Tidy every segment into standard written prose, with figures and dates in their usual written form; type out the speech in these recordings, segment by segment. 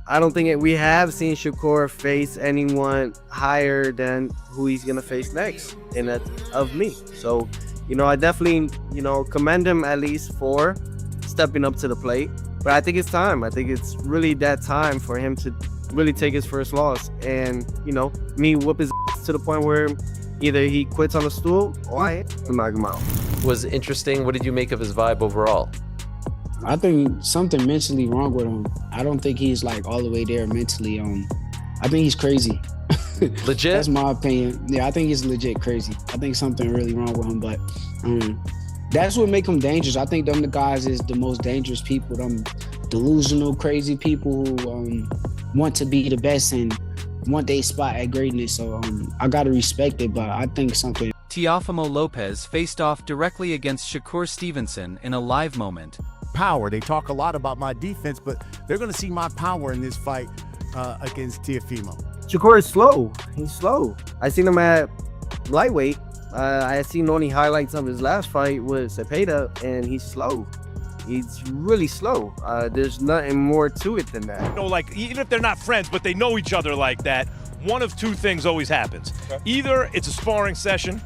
I don't think we have seen Shakur face anyone higher than who he's gonna face next, and that's of me. So, I definitely, commend him at least for stepping up to the plate. But I think it's time. I think it's really that time for him to really take his first loss, and me whoop his ass to the point where either he quits on the stool or I knock him out. Was interesting. What did you make of his vibe overall? I think something mentally wrong with him. I don't think he's like all the way there mentally. I think he's crazy. Legit? That's my opinion. Yeah, I think he's legit crazy. I think something really wrong with him, but that's what make him dangerous. I think them the guys is the most dangerous people. Them delusional, crazy people who want to be the best and want their spot at greatness. So I gotta respect it, but I think something. Teofimo Lopez faced off directly against Shakur Stevenson in a live moment. Power. They talk a lot about my defense, but they're going to see my power in this fight against Teofimo. Shakur is slow. He's slow. I seen him at lightweight. I seen only highlights of his last fight with Cepeda, and he's slow. He's really slow. There's nothing more to it than that. Like, even if they're not friends, but they know each other like that, one of two things always happens. Either it's a sparring session,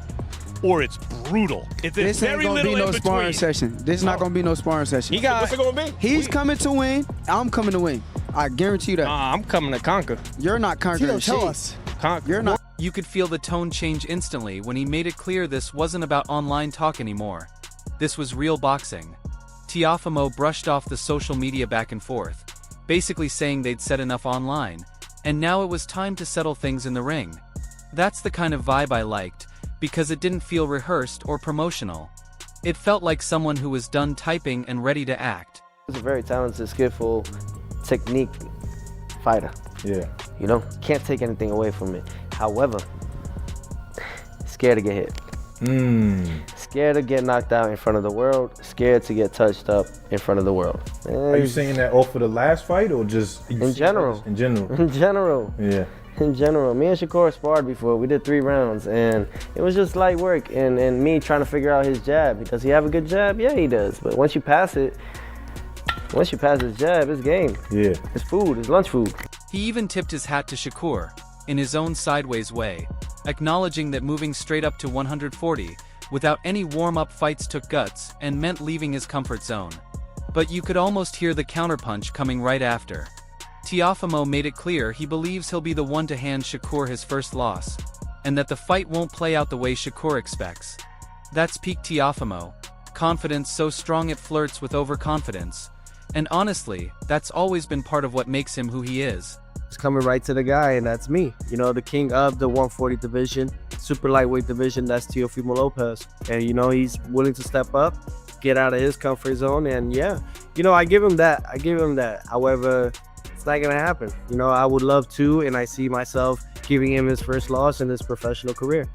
or it's brutal. This ain't gonna be no sparring session. This is not gonna be no sparring session. What's it gonna be? He's coming to win. I'm coming to win. I guarantee you that. I'm coming to conquer. You're not conquering shit. Tell us. Conquer. You're not. You could feel the tone change instantly when he made it clear this wasn't about online talk anymore. This was real boxing. Teofimo brushed off the social media back and forth, basically saying they'd said enough online, and now it was time to settle things in the ring. That's the kind of vibe I liked, because it didn't feel rehearsed or promotional. It felt like someone who was done typing and ready to act. He's a very talented, skillful, technique fighter. Yeah. Can't take anything away from it. However, scared to get hit. Scared to get knocked out in front of the world. Scared to get touched up in front of the world. Are you saying that off of the last fight or just in general? In general. In general. Yeah. In general, me and Shakur sparred before. We did 3 rounds, and it was just light work. And me trying to figure out his jab. Does he have a good jab? Yeah, he does. But once you pass his jab, it's game. Yeah. It's food. It's lunch food. He even tipped his hat to Shakur, in his own sideways way, acknowledging that moving straight up to 140 without any warm-up fights took guts and meant leaving his comfort zone. But you could almost hear the counterpunch coming right after. Teofimo made it clear he believes he'll be the one to hand Shakur his first loss, and that the fight won't play out the way Shakur expects. That's peak Teofimo, confidence so strong it flirts with overconfidence, and honestly, that's always been part of what makes him who he is. It's coming right to the guy, and that's me. The king of the 140 division, super lightweight division, that's Teofimo Lopez. And he's willing to step up, get out of his comfort zone, and yeah, I give him that. However, it's not gonna happen. I would love to, and I see myself giving him his first loss in his professional career.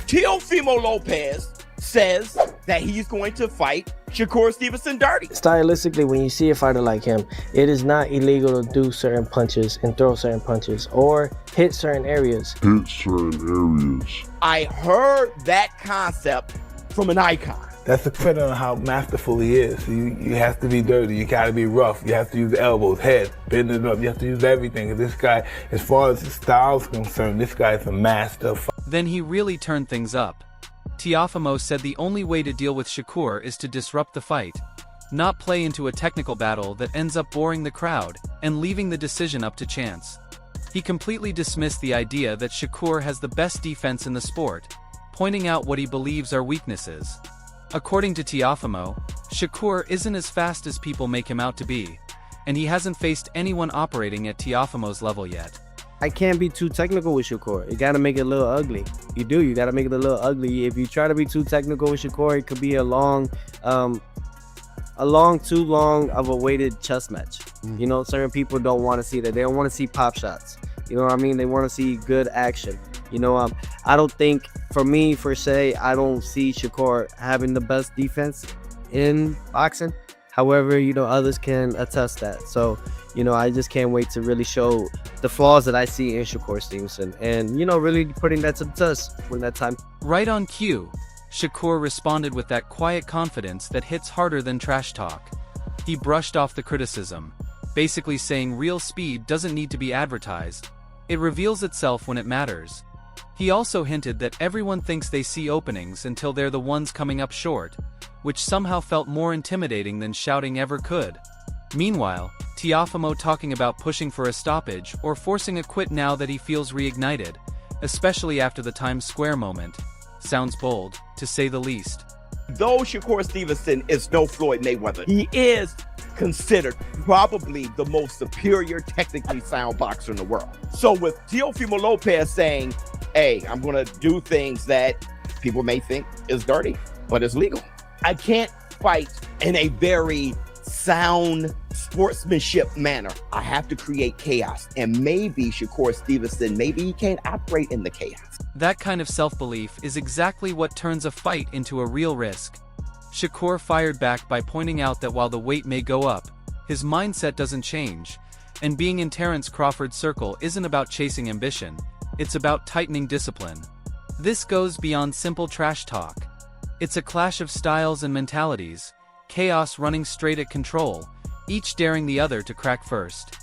Teofimo Lopez says that he's going to fight Shakur Stevenson dirty. Stylistically, when you see a fighter like him, it is not illegal to do certain punches and throw certain punches or hit certain areas. I heard that concept from an icon. That's depending on how masterful he is. You have to be dirty. You gotta be rough. You have to use the elbows, head, bend it up. You have to use everything. This guy, as far as his style is concerned, this guy is a master. Then he really turned things up. Teofimo said the only way to deal with Shakur is to disrupt the fight, not play into a technical battle that ends up boring the crowd and leaving the decision up to chance. He completely dismissed the idea that Shakur has the best defense in the sport, pointing out what he believes are weaknesses. According to Teofimo, Shakur isn't as fast as people make him out to be, and he hasn't faced anyone operating at Teofimo's level yet. I can't be too technical with Shakur. You gotta make it a little ugly. You gotta make it a little ugly. If you try to be too technical with Shakur, it could be too long of a weighted chess match. Certain people don't want to see that. They don't want to see pop shots. They want to see good action. I don't think, for me, I don't see Shakur having the best defense in boxing. However, others can attest that. So, I just can't wait to really show the flaws that I see in Shakur Stevenson and, really putting that to the test when that time. Right on cue, Shakur responded with that quiet confidence that hits harder than trash talk. He brushed off the criticism, basically saying real speed doesn't need to be advertised. It reveals itself when it matters. He also hinted that everyone thinks they see openings until they're the ones coming up short, which somehow felt more intimidating than shouting ever could. Meanwhile, Teofimo talking about pushing for a stoppage or forcing a quit now that he feels reignited, especially after the Times Square moment. Sounds bold, to say the least. Though Shakur Stevenson is no Floyd Mayweather, he is considered probably the most superior, technically sound boxer in the world. So with Teofimo Lopez saying, hey, I'm going to do things that people may think is dirty, but it's legal. I can't fight in a very sound sportsmanship manner. I have to create chaos. And maybe Shakur Stevenson, maybe he can't operate in the chaos. That kind of self-belief is exactly what turns a fight into a real risk. Shakur fired back by pointing out that while the weight may go up, his mindset doesn't change, and being in Terence Crawford's circle isn't about chasing ambition, it's about tightening discipline. This goes beyond simple trash talk. It's a clash of styles and mentalities, chaos running straight at control, each daring the other to crack first.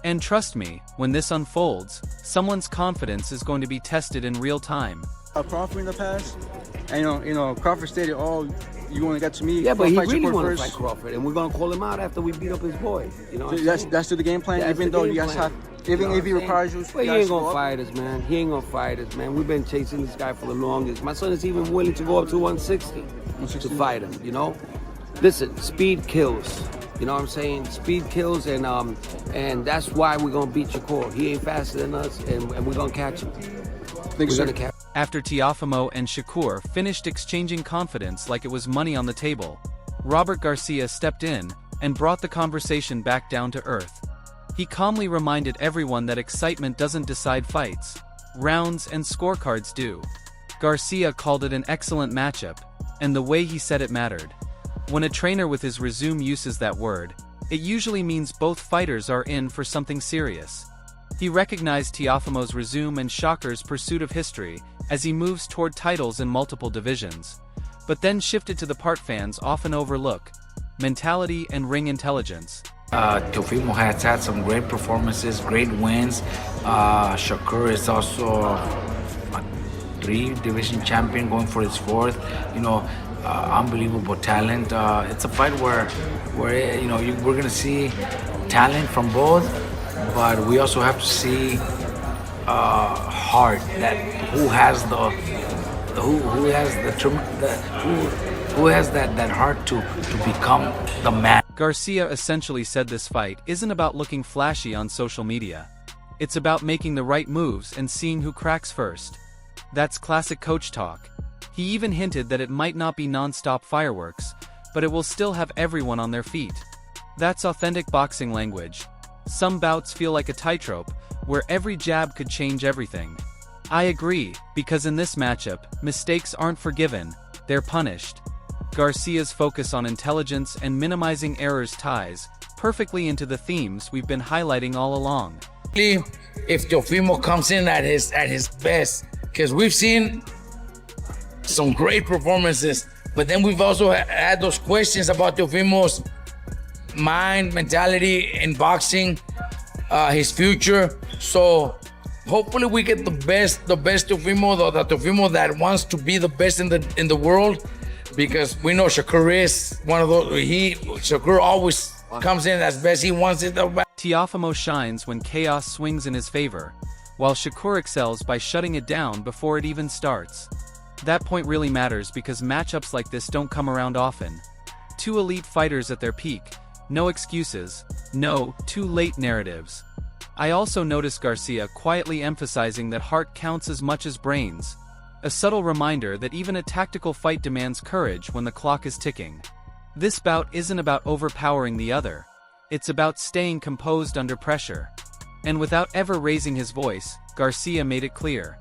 And trust me, when this unfolds, someone's confidence is going to be tested in real time. Crawford in the past, and you know, Crawford stated, "Oh, you only got to me." Yeah, but he really wanted to fight Crawford, and we're gonna call him out after we beat up his boy. You know, So that's still the game plan, That's even the though game you guys plan. have, even if he requires you. Well, he guys ain't to go gonna up. fight us, man. He ain't gonna fight us, man. We've been chasing this guy for the longest. My son is even willing to go up to 160 to fight him. You know, listen, speed kills. You know what I'm saying? Speed kills, and that's why we're gonna beat Shakur. He ain't faster than us, and we're gonna catch him. We're gonna catch. After Teofimo and Shakur finished exchanging confidence like it was money on the table, Robert Garcia stepped in and brought the conversation back down to earth. He calmly reminded everyone that excitement doesn't decide fights, rounds and scorecards do. Garcia called it an excellent matchup, and the way he said it mattered. When a trainer with his resume uses that word, it usually means both fighters are in for something serious. He recognized Teofimo's resume and Shakur's pursuit of history as he moves toward titles in multiple divisions, but then shifted to the part fans often overlook: mentality and ring intelligence. Teofimo has had some great performances, great wins. Shakur is also a 3-division champion, going for his 4th. You know, unbelievable talent. It's a fight where you know we're gonna see talent from both, but we also have to see heart. That who has that heart to become the man. Garcia essentially said this fight isn't about looking flashy on social media. It's about making the right moves and seeing who cracks first. That's classic coach talk. He even hinted that it might not be non-stop fireworks, but it will still have everyone on their feet. That's authentic boxing language. Some bouts feel like a tightrope, where every jab could change everything. I agree, because in this matchup, mistakes aren't forgiven, they're punished. Garcia's focus on intelligence and minimizing errors ties perfectly into the themes we've been highlighting all along. If Teofimo comes in at his best, because we've seen some great performances, but then we've also had those questions about Teofimo's mind, mentality in boxing, his future. So hopefully we get the best Teofimo, the Teofimo that wants to be the best in the world, because we know Shakur is one of those. Shakur always comes in as best. He wants it. Teofimo shines when chaos swings in his favor, while Shakur excels by shutting it down before it even starts. That point really matters because matchups like this don't come around often. Two elite fighters at their peak, no excuses, no too late narratives. I also noticed Garcia quietly emphasizing that heart counts as much as brains. A subtle reminder that even a tactical fight demands courage when the clock is ticking. This bout isn't about overpowering the other. It's about staying composed under pressure. And without ever raising his voice, Garcia made it clear.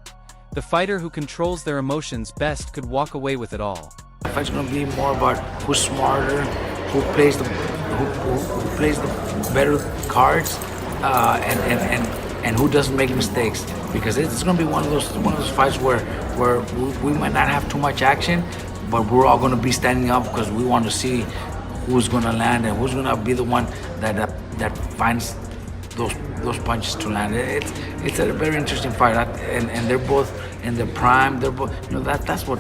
The fighter who controls their emotions best could walk away with it all. The fight's gonna be more about who's smarter, who plays the better cards, and who doesn't make mistakes. Because it's gonna be one of those fights where we might not have too much action, but we're all gonna be standing up because we want to see who's gonna land and who's gonna be the one that that finds those punches to land. It's a very interesting fight, and they're both in their prime. They're both, that's what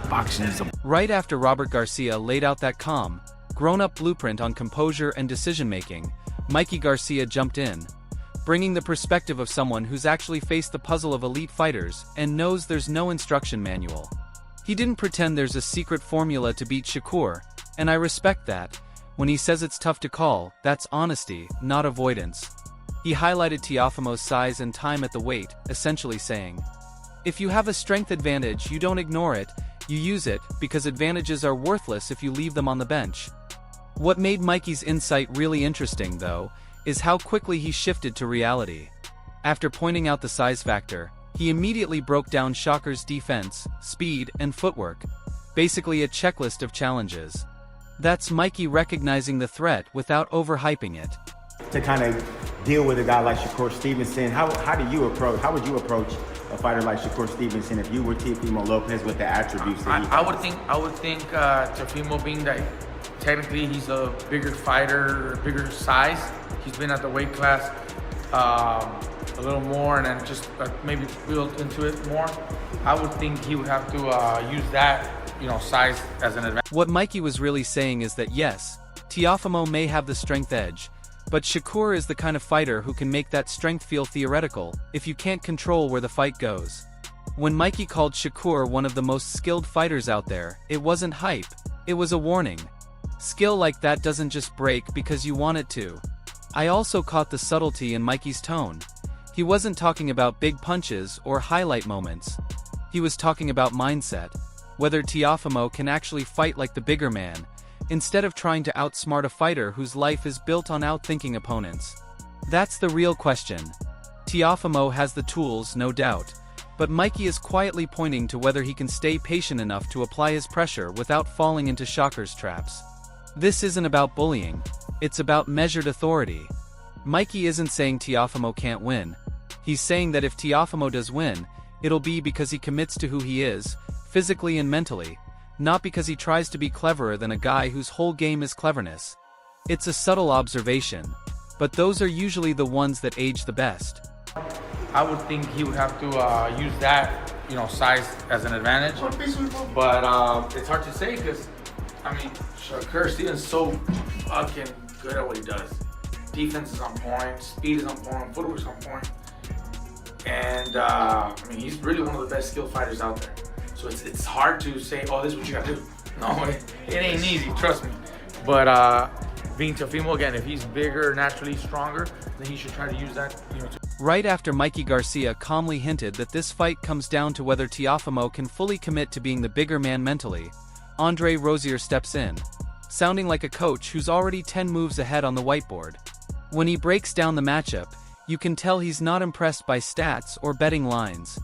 boxing is about. Right after Robert Garcia laid out that calm, grown-up blueprint on composure and decision-making, Mikey Garcia jumped in, bringing the perspective of someone who's actually faced the puzzle of elite fighters and knows there's no instruction manual. He didn't pretend there's a secret formula to beat Shakur, and I respect that. When he says it's tough to call, that's honesty, not avoidance. He highlighted Teofimo's size and time at the weight, essentially saying, if you have a strength advantage, you don't ignore it, you use it, because advantages are worthless if you leave them on the bench. What made Mikey's insight really interesting, though, is how quickly he shifted to reality. After pointing out the size factor, he immediately broke down Shakur's defense, speed, and footwork, basically a checklist of challenges. That's Mikey recognizing the threat without overhyping it. To kind of deal with a guy like Shakur Stevenson, how would you approach a fighter like Shakur Stevenson if you were Teofimo Lopez with the attributes that he has? I would think Teofimo, being that technically he's a bigger fighter, bigger size, he's been at the weight class a little more, and then just maybe build into it more. I would think he would have to use that, size as an advantage. What Mikey was really saying is that yes, Teofimo may have the strength edge, but Shakur is the kind of fighter who can make that strength feel theoretical if you can't control where the fight goes. When Mikey called Shakur one of the most skilled fighters out there, it wasn't hype, it was a warning. Skill like that doesn't just break because you want it to. I also caught the subtlety in Mikey's tone. He wasn't talking about big punches or highlight moments. He was talking about mindset, whether Teofimo can actually fight like the bigger man, instead of trying to outsmart a fighter whose life is built on outthinking opponents. That's the real question. Teofimo has the tools, no doubt, but Mikey is quietly pointing to whether he can stay patient enough to apply his pressure without falling into Shakur's traps. This isn't about bullying, it's about measured authority. Mikey isn't saying Teofimo can't win. He's saying that if Teofimo does win, it'll be because he commits to who he is, physically and mentally, not because he tries to be cleverer than a guy whose whole game is cleverness. It's a subtle observation, but those are usually the ones that age the best. I would think he would have to use that, size as an advantage. But it's hard to say because, Shakur Stevenson's so fucking good at what he does. Defense is on point, speed is on point, footwork is on point. And, he's really one of the best skilled fighters out there. So it's hard to say, oh, this is what you gotta do. No, it ain't easy, trust me. But being Teofimo, again, if he's bigger, naturally stronger, then he should try to use that, Right after Mikey Garcia calmly hinted that this fight comes down to whether Teofimo can fully commit to being the bigger man mentally, Andre Rozier steps in, sounding like a coach who's already 10 moves ahead on the whiteboard. When he breaks down the matchup, you can tell he's not impressed by stats or betting lines.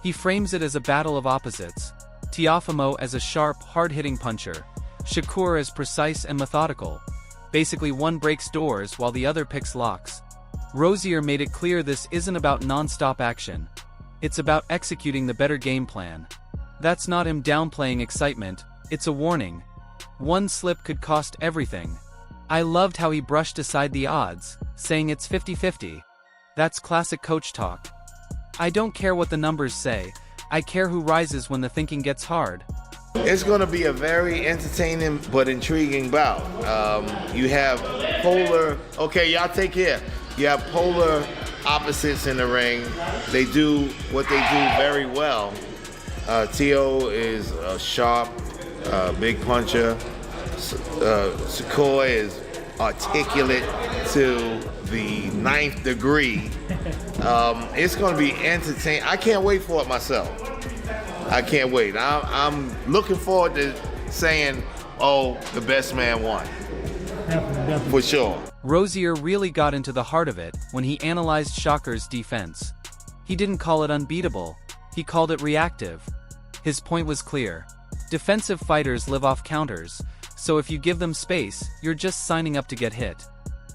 He frames it as a battle of opposites, Teofimo as a sharp, hard-hitting puncher, Shakur as precise and methodical. Basically, one breaks doors while the other picks locks. Rozier made it clear this isn't about non-stop action. It's about executing the better game plan. That's not him downplaying excitement, it's a warning. One slip could cost everything. I loved how he brushed aside the odds, saying it's 50-50. That's classic coach talk. I don't care what the numbers say, I care who rises when the thinking gets hard. It's going to be a very entertaining but intriguing bout. You have polar, okay, y'all take care. You have polar opposites in the ring. They do what they do very well. Teo is a sharp, big puncher. Shakur is articulate to the 9th degree. It's going to be entertaining. I can't wait for it myself. I can't wait. I'm looking forward to saying, oh, the best man won. For sure. Rozier really got into the heart of it when he analyzed Shakur's defense. He didn't call it unbeatable, he called it reactive. His point was clear. Defensive fighters live off counters, so if you give them space, you're just signing up to get hit.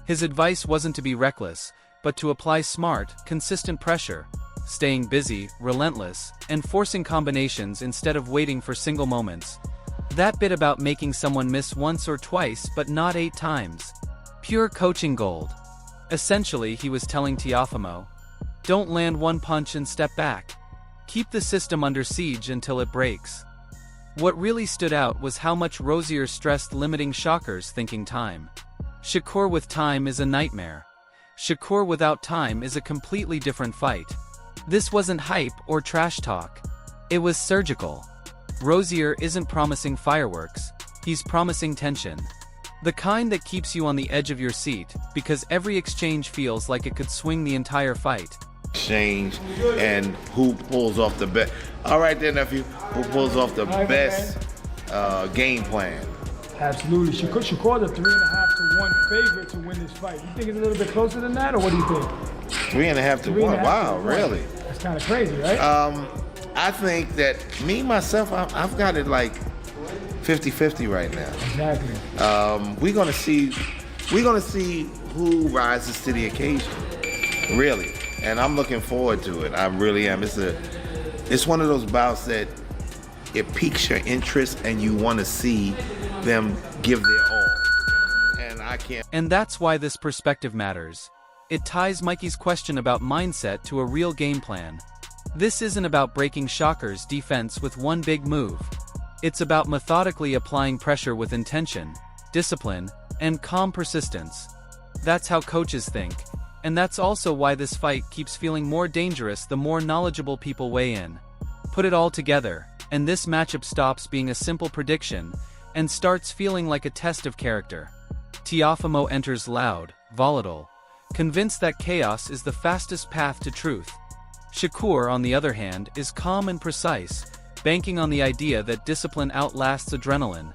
His advice wasn't to be reckless, but to apply smart, consistent pressure, staying busy, relentless, and forcing combinations instead of waiting for single moments. That bit about making someone miss once or twice but not 8 times. Pure coaching gold. Essentially, he was telling Teofimo, don't land one punch and step back. Keep the system under siege until it breaks. What really stood out was how much Rozier stressed limiting Shakur's thinking time. Shakur with time is a nightmare. Shakur without time is a completely different fight. This wasn't hype or trash talk. It was surgical. Rozier isn't promising fireworks, he's promising tension. The kind that keeps you on the edge of your seat, because every exchange feels like it could swing the entire fight. Exchange and who pulls off the best. All right there, nephew. Who pulls off the best game plan? Absolutely. Shakur the 3.5 to 1 favorite to win this fight. You think it's a little bit closer than that, or what do you think? 3.5 to 1. Wow, really? That's kind of crazy, right? I think that myself, I've got it like 50-50 right now. Exactly. We're gonna see who rises to the occasion. Really. And I'm looking forward to it. I really am. It's one of those bouts that it piques your interest and you want to see them give their all. And I can't. And that's why this perspective matters. It ties Mikey's question about mindset to a real game plan. This isn't about breaking Shakur's defense with one big move. It's about methodically applying pressure with intention, discipline, and calm persistence. That's how coaches think. And that's also why this fight keeps feeling more dangerous the more knowledgeable people weigh in. Put it all together, and this matchup stops being a simple prediction and starts feeling like a test of character. Teofimo enters loud, volatile, convinced that chaos is the fastest path to truth. Shakur, on the other hand, is calm and precise, banking on the idea that discipline outlasts adrenaline.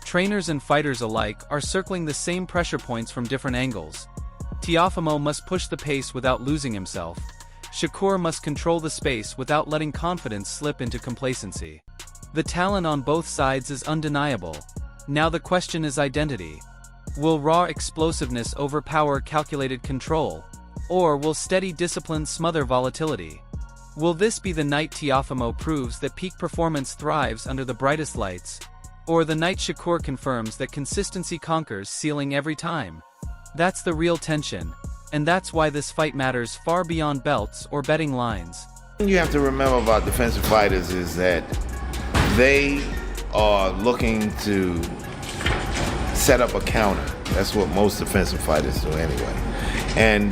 Trainers and fighters alike are circling the same pressure points from different angles. Teofimo must push the pace without losing himself. Shakur must control the space without letting confidence slip into complacency. The talent on both sides is undeniable. Now the question is identity. Will raw explosiveness overpower calculated control? Or will steady discipline smother volatility? Will this be the night Teofimo proves that peak performance thrives under the brightest lights? Or the night Shakur confirms that consistency conquers ceiling every time? That's the real tension, and that's why this fight matters far beyond belts or betting lines. What you have to remember about defensive fighters is that they are looking to set up a counter. That's what most defensive fighters do anyway. And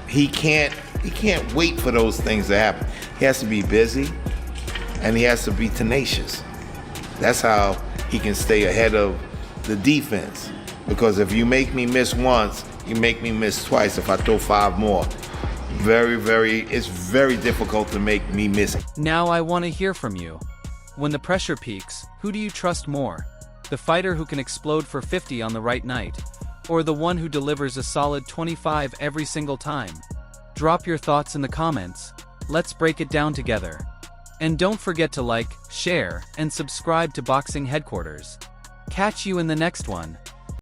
he can't wait for those things to happen. He has to be busy, and he has to be tenacious. That's how he can stay ahead of the defense. Because if you make me miss once, you make me miss twice. If I throw 5 more, it's very difficult to make me miss. Now I want to hear from you. When the pressure peaks, who do you trust more? The fighter who can explode for 50 on the right night, or the one who delivers a solid 25 every single time? Drop your thoughts in the comments. Let's break it down together. And don't forget to like, share, and subscribe to Boxing Headquarters. Catch you in the next one.